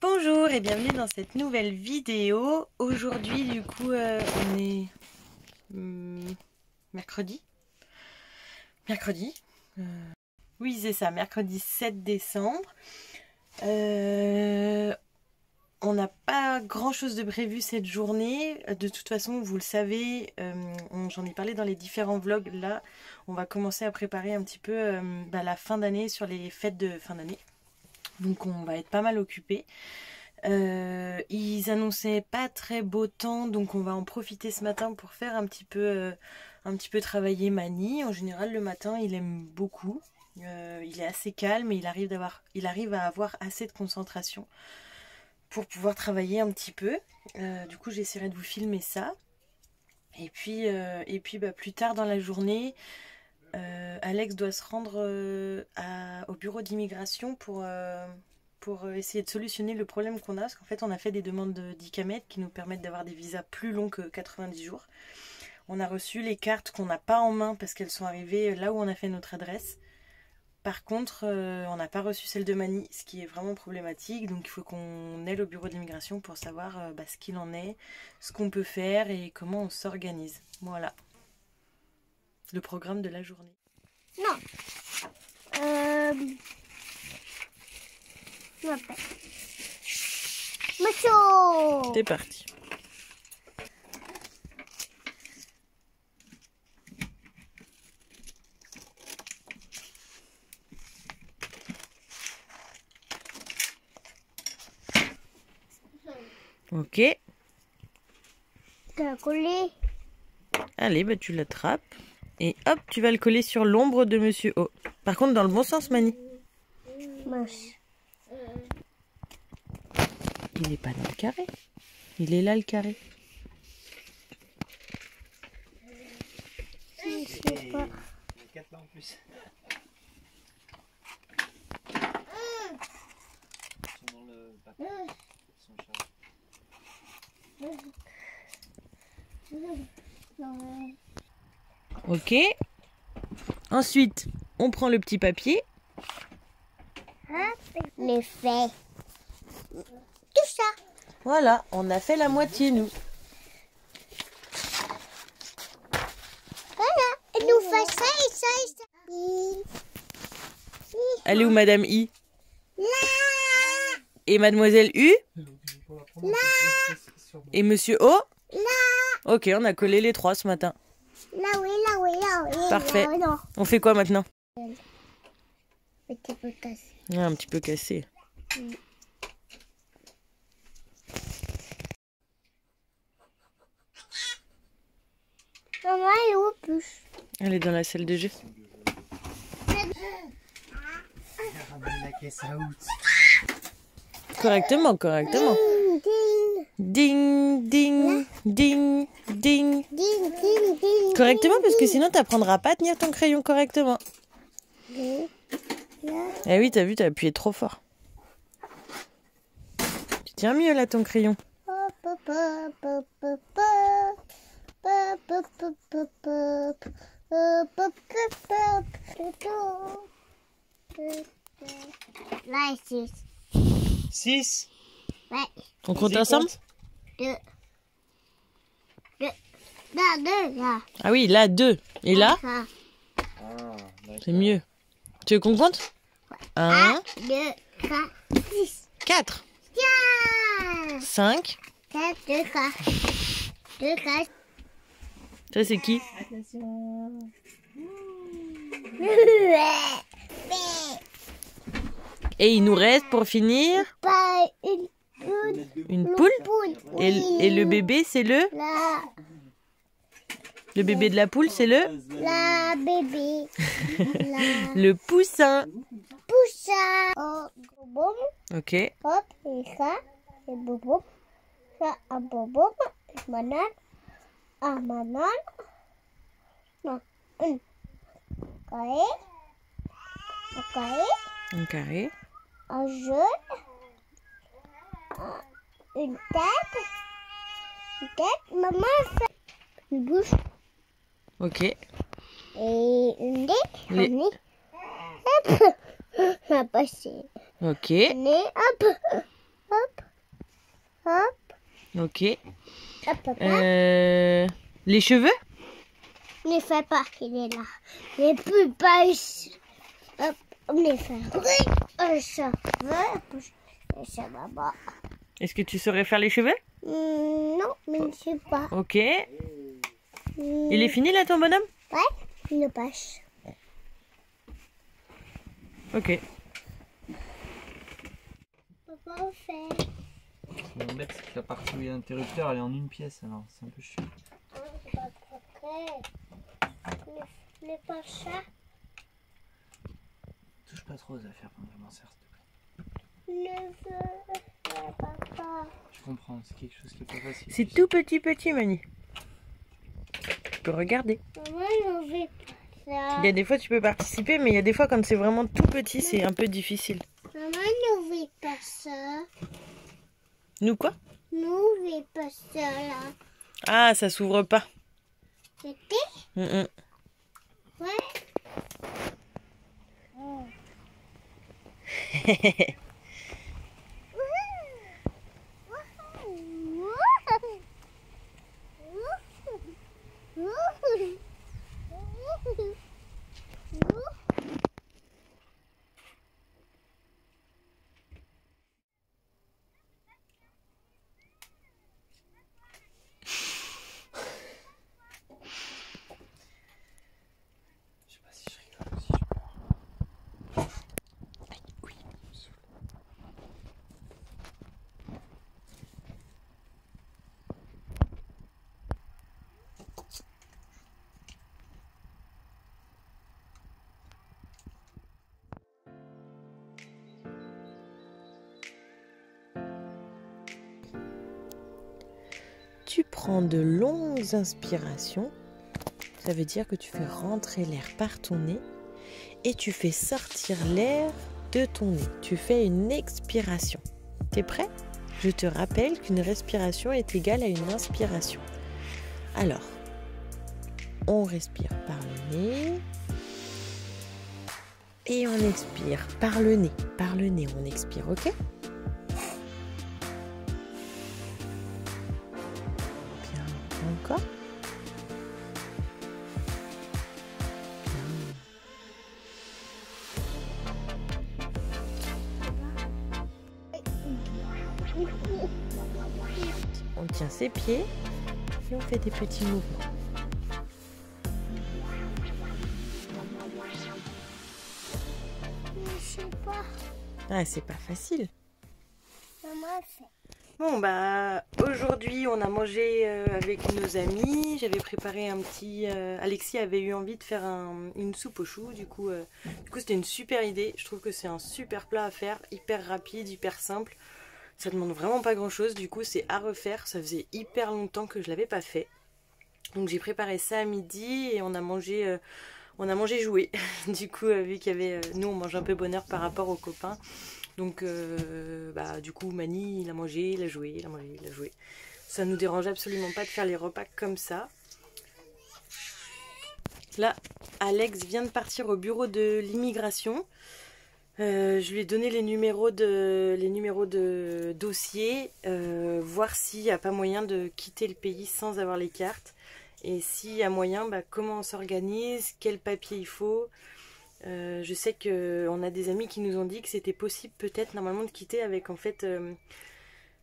Bonjour et bienvenue dans cette nouvelle vidéo. Aujourd'hui du coup on est mercredi. Oui c'est ça, mercredi 7 décembre. On n'a pas grand chose de prévu cette journée. De toute façon vous le savez, j'en ai parlé dans les différents vlogs. Là on va commencer à préparer un petit peu la fin d'année, sur les fêtes de fin d'année. Donc on va être pas mal occupés. Ils annonçaient pas très beau temps, donc on va en profiter ce matin pour faire un petit peu travailler Mani. En général le matin il aime beaucoup, il est assez calme et il arrive à avoir assez de concentration pour pouvoir travailler un petit peu. Du coup j'essaierai de vous filmer ça. Et puis plus tard dans la journée, Alex doit se rendre au bureau d'immigration pour essayer de solutionner le problème qu'on a, parce qu'en fait on a fait des demandes d'ICAMED qui nous permettent d'avoir des visas plus longs que 90 jours. On a reçu les cartes qu'on n'a pas en main parce qu'elles sont arrivées là où on a fait notre adresse. Par contre on n'a pas reçu celle de Mani, ce qui est vraiment problématique, donc il faut qu'on aille au bureau d'immigration pour savoir ce qu'il en est, ce qu'on peut faire et comment on s'organise. Voilà le programme de la journée. Non. Macho. C'est parti. Ok. T'as collé. Allez, bah tu l'attrapes. Et hop, tu vas le coller sur l'ombre de Monsieur O. Par contre, dans le bon sens, Mani. Moche. Il n'est pas dans le carré. Il est là, le carré. Je sais pas. Il y a 4 là en plus. Ils sont dans le papier. Ils sont chargés. Ok. Ensuite, on prend le petit papier. Les faits. Tout ça. Voilà, on a fait la moitié, nous. Voilà. Et nous fait ça et ça et ça. Elle est où, Madame I? Là. Et Mademoiselle U? Là. Et Monsieur O? Là. Ok, on a collé les trois ce matin. Là, oui, là, oui, là, oui. Parfait. Là, non. On fait quoi maintenant? Petit peu cassé. Ah, un petit peu cassé. Maman, elle est où plus? Elle est dans la salle de jeu. Ramène la caisse à out. Correctement, correctement. Ding, Ding, ding, ding, ding. ding, ding, ding. Correctement, parce que sinon t'apprendras pas à tenir ton crayon correctement. Ding. Là. Eh oui, t'as vu, t'as appuyé trop fort. Tu tiens mieux là ton crayon. Hop, hop, hop, hop, hop, hop. Hop, hop, hop, hop, hop. Hop, hop, hop, hop, hop. Là, ici. 6. Ouais. On compte ensemble? Deux. Là, deux, là. Ah oui, là 2. Et là, Ça. Ah, c'est mieux. Tu veux qu'on compte? 1, 2, 3, 6. 4, Tiens. 5. 4, 2, 4. 2, 4. Ça c'est qui? Attention. Et il nous reste pour finir Pas une poule. une poule. Et, Oui. et le bébé, c'est le Là, bébé de la poule, c'est le là, bébé. Là, le poussin. pousse ça. Oh, boum. Ok. Hop, et ça. Et boum, boum. Ça, un boum, boum. Banane. Un banane. Non, une. Carré. Un carré. Un carré. Un jaune. Une tête. Une tête. Maman fait une bouche. Ok. Et une nez. Les- Un nez. Hop. On a passé. Ok. Un nez. Hop. Hop. Hop, Ok. hop, hop, hop. Les cheveux? Ne fais pas qu'il est là. Les plus bas ici. Hop, on les fait. Ça va. Ça va pas. Est-ce que tu saurais faire les cheveux? Non, mais je ne sais pas. Ok. Il est fini là ton bonhomme? Ouais, une pêche. Ok. Papa, on fait. L'embête, c'est que la partie où il y a l'interrupteur, elle est en une pièce, alors c'est un peu chiant. C'est pas très près. Ne pas ça. Touche pas trop aux affaires pendant que je m'en sers, s'il te plaît. Ne veux papa. Je comprends, c'est quelque chose qui est pas facile. C'est tout petit, Mani. Tu peux regarder. Maman, on veut pas ça. Il y a des fois tu peux participer, mais il y a des fois quand c'est vraiment tout petit, c'est un peu difficile. Maman, on veut pas ça. Nous quoi? Nous, on veut pas ça là. Ah, ça s'ouvre pas. C'était? Mm, mm. Ouais. Je sais pas si je rigole ou si je pleure. Oui. Ça me saoule. Tu prends de longues inspirations. Ça veut dire que tu fais rentrer l'air par ton nez et tu fais sortir l'air de ton nez. Tu fais une expiration. T'es prêt? Je te rappelle qu'une respiration est égale à une inspiration. Alors, on respire par le nez et on expire par le nez. Par le nez, on expire, ok? Bien, encore. On tient ses pieds et on fait des petits mouvements. Je sais pas. Ah, c'est pas facile. Maman fait. Bon, bah, aujourd'hui, on a mangé avec nos amis. J'avais préparé un petit... Alexis avait eu envie de faire une soupe aux choux. Du coup, c'était une super idée. Je trouve que c'est un super plat à faire. Hyper rapide, hyper simple. Ça demande vraiment pas grand-chose. Du coup, c'est à refaire. Ça faisait hyper longtemps que je l'avais pas fait. Donc, j'ai préparé ça à midi et on a mangé jouet. Du coup, vu qu'il y avait... nous, on mange un peu bonheur par rapport aux copains. Donc, du coup, Mani, il a mangé, il a joué, il a mangé, il a joué. Ça nous dérange absolument pas de faire les repas comme ça. Là, Alex vient de partir au bureau de l'immigration. Je lui ai donné les numéros de dossier, voir s'il n'y a pas moyen de quitter le pays sans avoir les cartes. Et s'il y a moyen, comment on s'organise, quel papier il faut. Je sais qu'on a des amis qui nous ont dit que c'était possible peut-être normalement de quitter avec en fait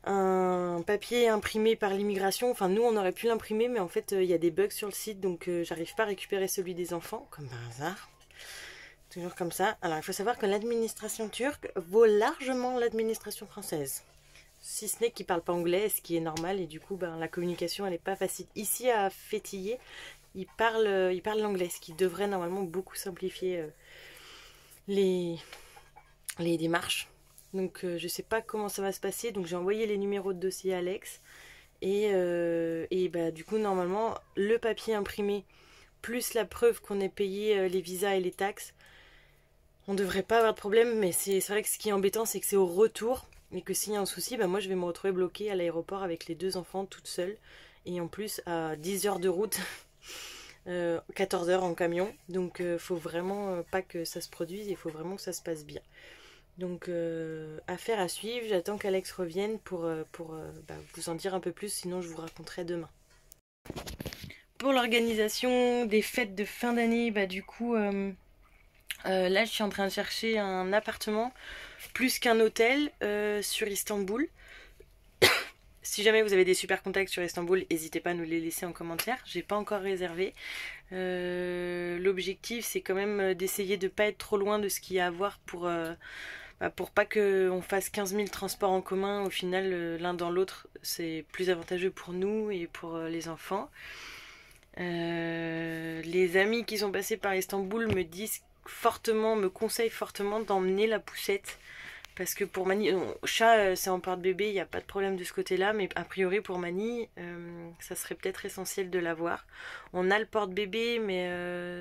un papier imprimé par l'immigration. Enfin nous on aurait pu l'imprimer mais en fait il y a des bugs sur le site donc j'arrive pas à récupérer celui des enfants comme par hasard. Toujours comme ça. Alors il faut savoir que l'administration turque vaut largement l'administration française. Si ce n'est qu'ils ne parlent pas anglais, ce qui est normal et du coup la communication elle n'est pas facile. Ici à Fétillé, ils parlent l'anglais, ce qui devrait normalement beaucoup simplifier les démarches. Donc je sais pas comment ça va se passer. Donc j'ai envoyé les numéros de dossier à Alex. Et du coup normalement le papier imprimé plus la preuve qu'on ait payé les visas et les taxes, on devrait pas avoir de problème. Mais c'est vrai que ce qui est embêtant c'est que c'est au retour. Et que s'il y a un souci, moi je vais me retrouver bloquée à l'aéroport avec les 2 enfants toute seule. Et en plus à 10 heures de route. 14 heures en camion, donc faut vraiment pas que ça se produise, il faut vraiment que ça se passe bien. Donc affaire à suivre, j'attends qu'Alex revienne pour vous en dire un peu plus, sinon je vous raconterai demain. Pour l'organisation des fêtes de fin d'année, du coup là je suis en train de chercher un appartement plus qu'un hôtel sur Istanbul. Si jamais vous avez des super contacts sur Istanbul, n'hésitez pas à nous les laisser en commentaire. J'ai pas encore réservé. L'objectif c'est quand même d'essayer de pas être trop loin de ce qu'il y a à voir pour pas qu'on fasse 15 000 transports en commun. Au final, l'un dans l'autre, c'est plus avantageux pour nous et pour les enfants. Les amis qui sont passés par Istanbul me conseillent fortement d'emmener la poussette. Parce que pour Mani, chat c'est en porte-bébé, il n'y a pas de problème de ce côté-là, mais a priori pour Mani, ça serait peut-être essentiel de l'avoir. On a le porte-bébé, mais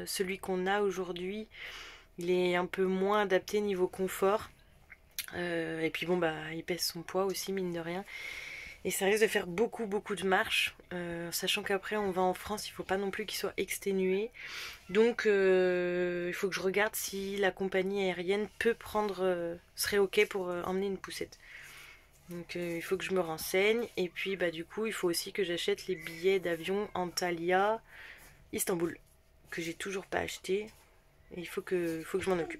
celui qu'on a aujourd'hui, il est un peu moins adapté niveau confort. Et puis bon, il pèse son poids aussi, mine de rien. Et ça risque de faire beaucoup de marches, sachant qu'après on va en France, il ne faut pas non plus qu'il soit exténué. Donc il faut que je regarde si la compagnie aérienne serait ok pour emmener une poussette. Donc il faut que je me renseigne. Et puis du coup il faut aussi que j'achète les billets d'avion Antalya Istanbul, que j'ai toujours pas acheté. Et il faut que je m'en occupe.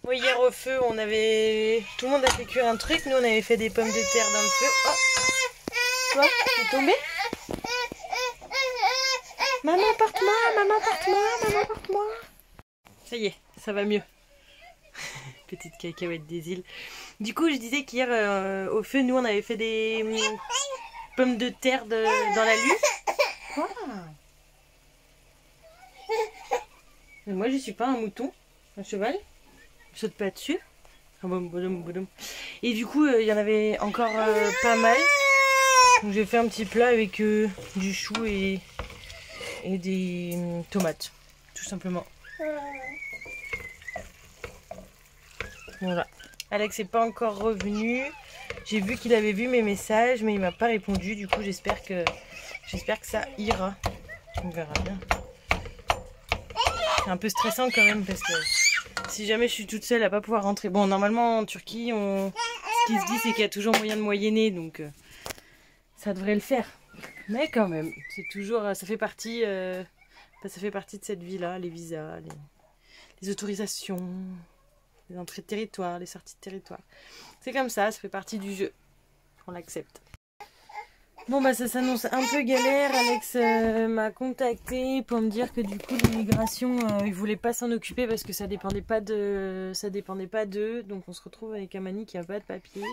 Oui, hier au feu, tout le monde a fait cuire un truc. Nous, on avait fait des pommes de terre dans le feu. Oh, toi, t'es tombé? Maman, porte-moi, maman, porte-moi, maman, porte-moi. Ça y est, ça va mieux. Petite cacahuète des îles. Du coup, je disais qu'hier au feu, nous, on avait fait des pommes de terre dans la lutte. Quoi? Mais moi, je suis pas un mouton, un cheval. Je saute pas dessus. Et du coup, il y en avait encore pas mal. Donc j'ai fait un petit plat avec du chou et des tomates, tout simplement. Voilà. Alex n'est pas encore revenu. J'ai vu qu'il avait vu mes messages, mais il m'a pas répondu. Du coup, j'espère que ça ira. On verra bien. C'est un peu stressant quand même parce que si jamais je suis toute seule à pas pouvoir rentrer. Bon, normalement en Turquie, ce qui se dit c'est qu'il y a toujours moyen de moyenner, donc ça devrait le faire. Mais quand même, c'est toujours, ça fait partie de cette vie-là, les visas, les autorisations, les entrées de territoire, les sorties de territoire. C'est comme ça fait partie du jeu. On l'accepte. Bon ça s'annonce un peu galère. Alex m'a contacté pour me dire que du coup l'immigration ils voulaient pas s'en occuper parce que ça dépendait pas d'eux. Donc on se retrouve avec Amani qui a pas de papier.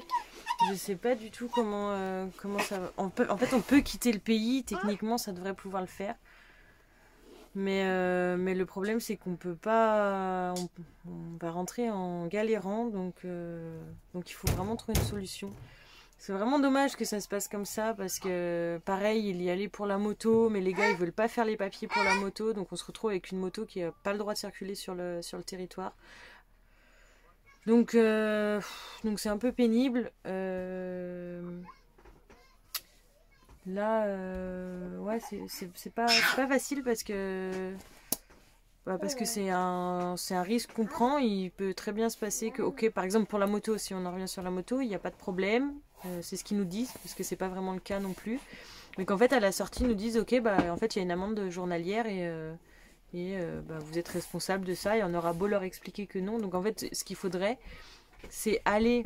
Je sais pas du tout comment ça va. En fait on peut quitter le pays, techniquement ça devrait pouvoir le faire. Mais le problème c'est qu'on peut pas, on va rentrer en galérant, donc il faut vraiment trouver une solution. C'est vraiment dommage que ça se passe comme ça parce que pareil il y allait pour la moto, mais les gars ils veulent pas faire les papiers pour la moto, donc on se retrouve avec une moto qui a pas le droit de circuler sur le territoire. Donc c'est un peu pénible. Là ouais c'est pas facile parce que c'est un risque qu'on prend. Il peut très bien se passer que, ok, par exemple pour la moto, si on en revient sur la moto, il n'y a pas de problème. C'est ce qu'ils nous disent, parce que c'est pas vraiment le cas non plus. Mais qu'en fait, à la sortie, ils nous disent, ok, en fait, il y a une amende journalière et vous êtes responsable de ça. Et on aura beau leur expliquer que non. Donc en fait, ce qu'il faudrait, c'est aller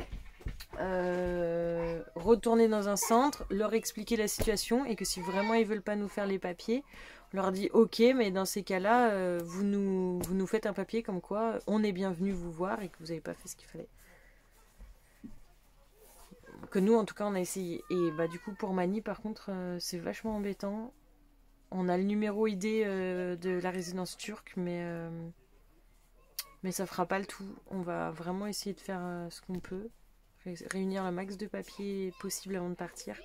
retourner dans un centre, leur expliquer la situation et que si vraiment ils veulent pas nous faire les papiers, on leur dit ok, mais dans ces cas-là, vous nous faites un papier comme quoi on est bien venu vous voir et que vous n'avez pas fait ce qu'il fallait. Que nous, en tout cas, on a essayé. Et du coup, pour Mani, par contre, c'est vachement embêtant. On a le numéro ID de la résidence turque, mais ça fera pas le tout. On va vraiment essayer de faire ce qu'on peut. Réunir le max de papiers possible avant de partir.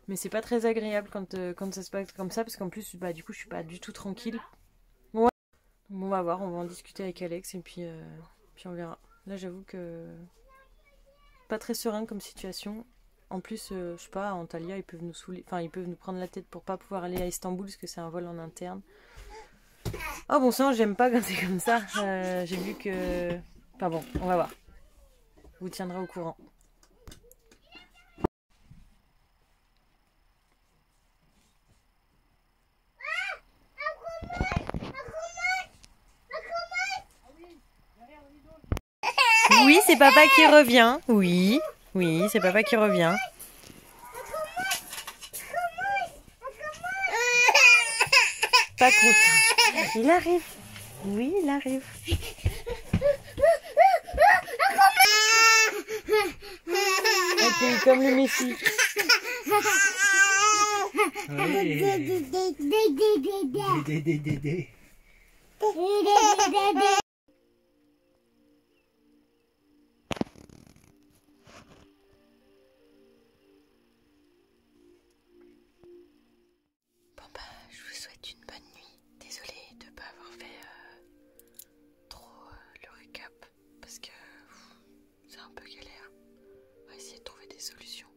Mais c'est pas très agréable quand ça se passe comme ça, parce qu'en plus, du coup, je suis pas du tout tranquille. Ouais. Bon, on va voir, on va en discuter avec Alex, et puis Puis on verra. Là, j'avoue que pas très serein comme situation. En plus, je sais pas, Antalya, ils peuvent nous saouler, enfin ils peuvent nous prendre la tête pour pas pouvoir aller à Istanbul parce que c'est un vol en interne. Oh bon sang, j'aime pas quand c'est comme ça. J'ai vu que... Enfin bon, on va voir. Je vous tiendrai au courant. Oui, c'est papa qui revient. Oui, oui, c'est papa qui revient. Pas content. Il arrive. Oui, il arrive. Ok, comme le Messi. Bon bah, je vous souhaite une bonne nuit. Désolée de ne pas avoir fait trop le récap parce que c'est un peu galère. On va essayer de trouver des solutions.